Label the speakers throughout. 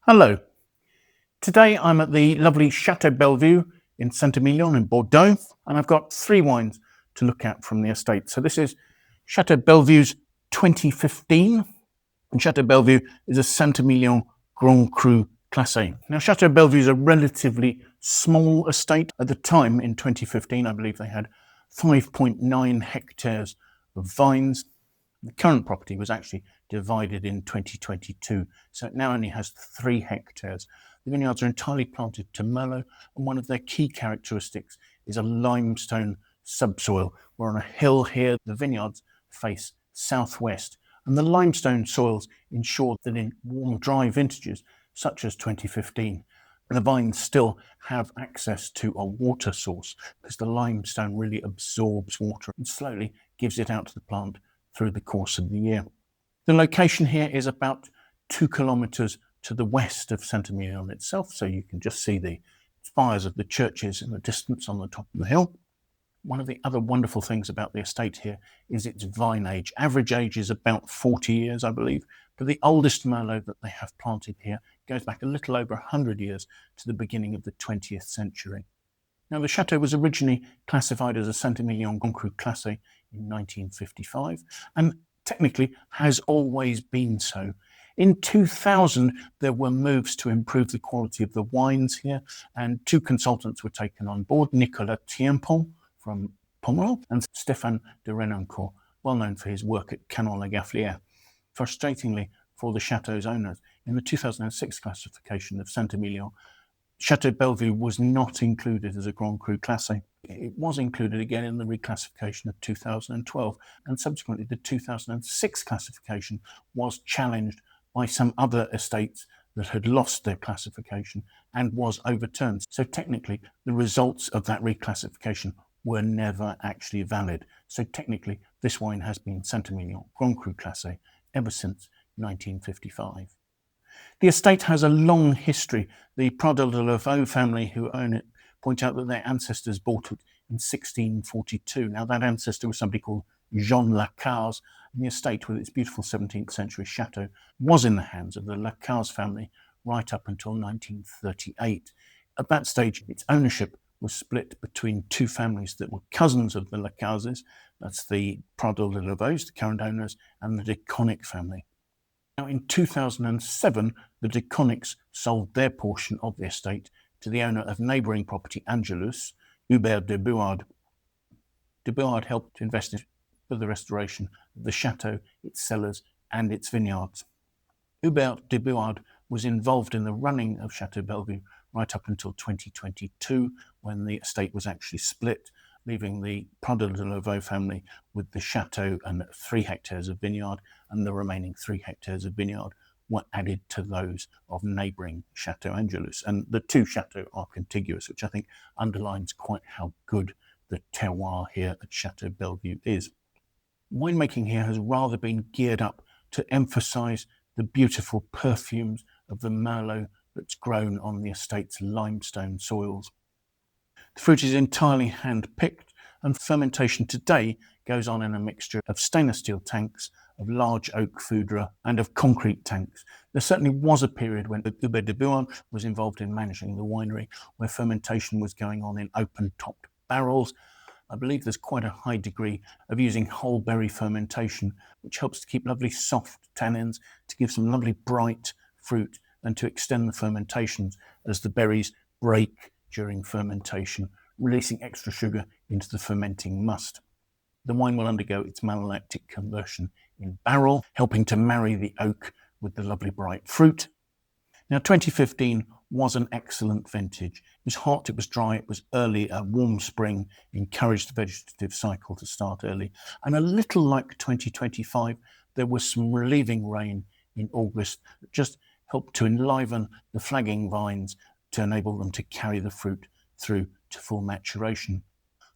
Speaker 1: Hello. Today I'm at the lovely Chateau Bellevue in Saint Emilion in Bordeaux, and I've got three wines to look at from the estate. So this is Chateau Bellevue's 2015, and Chateau Bellevue is a Saint Emilion Grand Cru Classe. Now Chateau Bellevue is a relatively small estate. At the time in 2015, I believe they had 5.9 hectares of vines. The current property was actually divided in 2022, so it now only has 3 hectares. The vineyards are entirely planted to Merlot, and one of their key characteristics is a limestone subsoil. We're on a hill here. The vineyards face southwest, and the limestone soils ensure that in warm, dry vintages, such as 2015, the vines still have access to a water source because the limestone really absorbs water and slowly gives it out to the plant through the course of the year. The location here is about 2 kilometres to the west of Saint Emilion itself, so you can just see the spires of the churches in the distance on the top of the hill. One of the other wonderful things about the estate here is its vine age. Average age is about 40 years, I believe, but the oldest Merlot that they have planted here goes back a little over 100 years to the beginning of the 20th century. Now, the chateau was originally classified as a Saint Emilion Grand Cru Classe in 1955, and technically has always been so. In 2000, there were moves to improve the quality of the wines here, and 2 consultants were taken on board, Nicolas Thienpont from Pomerol and Stephane Derenoncourt, well known for his work at Canon-la-Gafflière. Frustratingly for the chateau's owners, in the 2006 classification of Saint Emilion, Chateau Bellevue was not included as a Grand Cru Classe. It was included again in the reclassification of 2012, and subsequently the 2006 classification was challenged by some other estates that had lost their classification and was overturned. So technically, the results of that reclassification were never actually valid. So technically, this wine has been Saint Emilion Grand Cru Classe ever since 1955. The estate has a long history. The Pradel de Lavaux family who own it point out that their ancestors bought it in 1642. Now that ancestor was somebody called Jean Lacaze, and the estate with its beautiful 17th century chateau was in the hands of the Lacaze family right up until 1938. At that stage, its ownership was split between 2 families that were cousins of the Lacazes. That's the Pradel de Lavauxs, the current owners, and the Connicks family. Now, in 2007, the Connicks sold their portion of the estate to the owner of neighbouring property Angelus, Hubert de Bouard. De Bouard helped to invest in the restoration of the chateau, its cellars, and its vineyards. Hubert de Bouard was involved in the running of Chateau Bellevue right up until 2022, when the estate was actually split, leaving the Pradel de Lavaux family with the chateau and 3 hectares of vineyard, and the remaining 3 hectares of vineyard were added to those of neighbouring Chateau Angelus. And the 2 chateaux are contiguous, which I think underlines quite how good the terroir here at Chateau Bellevue is. Winemaking here has rather been geared up to emphasise the beautiful perfumes of the Merlot that's grown on the estate's limestone soils. The fruit is entirely hand-picked, and fermentation today goes on in a mixture of stainless steel tanks, of large oak foudre, and of concrete tanks. There certainly was a period when Hubert de Bouard was involved in managing the winery, where fermentation was going on in open-topped barrels. I believe there's quite a high degree of using whole berry fermentation, which helps to keep lovely soft tannins, to give some lovely bright fruit, and to extend the fermentations as the berries break during fermentation, releasing extra sugar into the fermenting must. The wine will undergo its malolactic conversion in barrel, helping to marry the oak with the lovely bright fruit. Now, 2015 was an excellent vintage. It was hot, it was dry, it was early. A warm spring encouraged the vegetative cycle to start early. And a little like 2025, there was some relieving rain in August that just helped to enliven the flagging vines to enable them to carry the fruit through to full maturation.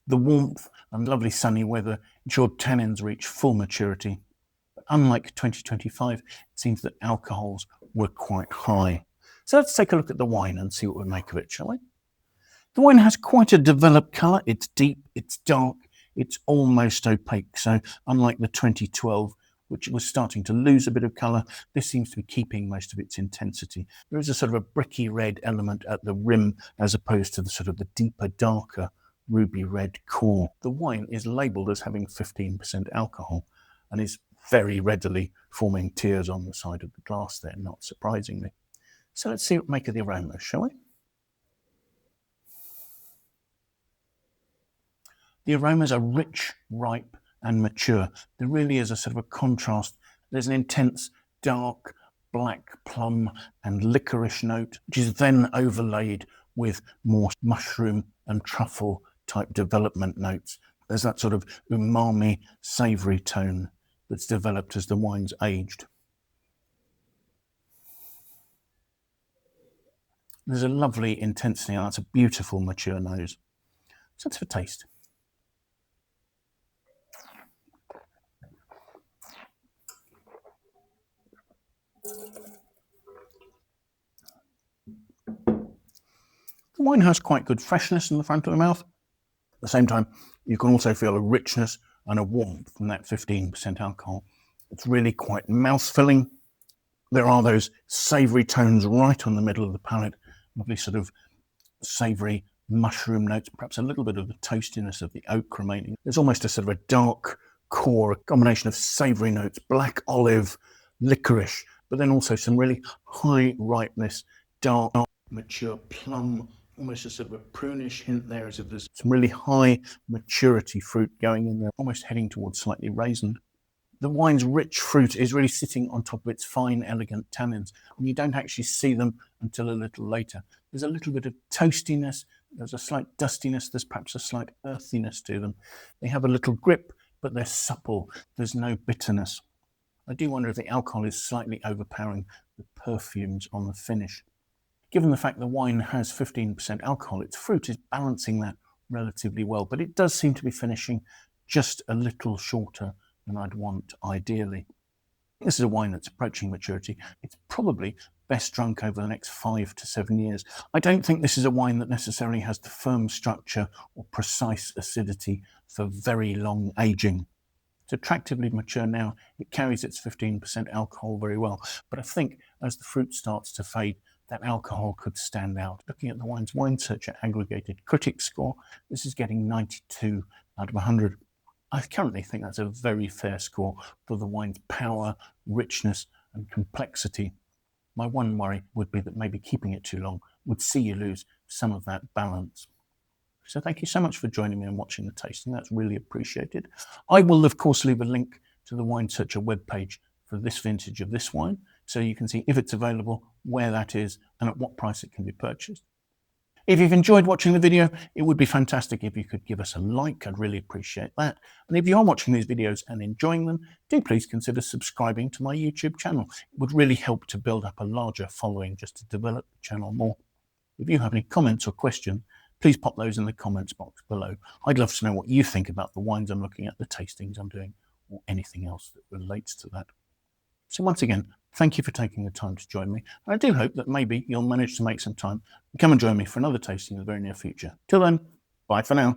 Speaker 1: The warmth and lovely sunny weather ensured tannins reach full maturity. But unlike 2025, it seems that alcohols were quite high. So let's take a look at the wine and see what we make of it, shall we? The wine has quite a developed colour. It's deep, it's dark, it's almost opaque. So unlike the 2012 which was starting to lose a bit of colour. This seems to be keeping most of its intensity. There is a sort of a bricky red element at the rim as opposed to the sort of the deeper, darker ruby red core. The wine is labelled as having 15% alcohol and is very readily forming tears on the side of the glass there, not surprisingly. So let's see what make of the aromas, shall we? The aromas are rich, ripe and mature. There really is a sort of a contrast. There's an intense dark black plum and licorice note, which is then overlaid with more mushroom and truffle type development notes. There's that sort of umami savoury tone that's developed as the wine's aged. There's a lovely intensity, and that's a beautiful mature nose. So let's have a taste. The wine has quite good freshness in the front of the mouth. At the same time, you can also feel a richness and a warmth from that 15% alcohol. It's really quite mouth-filling. There are those savoury tones right on the middle of the palate, lovely sort of savoury mushroom notes, perhaps a little bit of the toastiness of the oak remaining. There's almost a sort of a dark core, a combination of savoury notes, black olive, licorice, but then also some really high ripeness, dark, mature plum, almost a sort of a prunish hint there, as if there's some really high maturity fruit going in there, almost heading towards slightly raisined. The wine's rich fruit is really sitting on top of its fine, elegant tannins, and you don't actually see them until a little later. There's a little bit of toastiness, there's a slight dustiness, there's perhaps a slight earthiness to them. They have a little grip, but they're supple. There's no bitterness. I do wonder if the alcohol is slightly overpowering the perfumes on the finish. Given the fact the wine has 15% alcohol, its fruit is balancing that relatively well, but it does seem to be finishing just a little shorter than I'd want ideally. This is a wine that's approaching maturity. It's probably best drunk over the next 5 to 7 years. I don't think this is a wine that necessarily has the firm structure or precise acidity for very long aging. It's attractively mature now. It carries its 15% alcohol very well, but I think as the fruit starts to fade, that alcohol could stand out. Looking at the wine's Wine Searcher aggregated critic score, this is getting 92 out of 100. I currently think that's a very fair score for the wine's power, richness and complexity. My one worry would be that maybe keeping it too long would see you lose some of that balance. So thank you so much for joining me and watching the tasting. That's really appreciated. I will, of course, leave a link to the Wine Searcher webpage for this vintage of this wine, so you can see if it's available, where that is, and at what price it can be purchased. If you've enjoyed watching the video, it would be fantastic if you could give us a like. I'd really appreciate that. And if you are watching these videos and enjoying them, do please consider subscribing to my YouTube channel. It would really help to build up a larger following just to develop the channel more. If you have any comments or questions, please pop those in the comments box below. I'd love to know what you think about the wines I'm looking at, the tastings I'm doing, or anything else that relates to that. So once again, thank you for taking the time to join me. And I do hope that maybe you'll manage to make some time and come and join me for another tasting in the very near future. Till then, bye for now.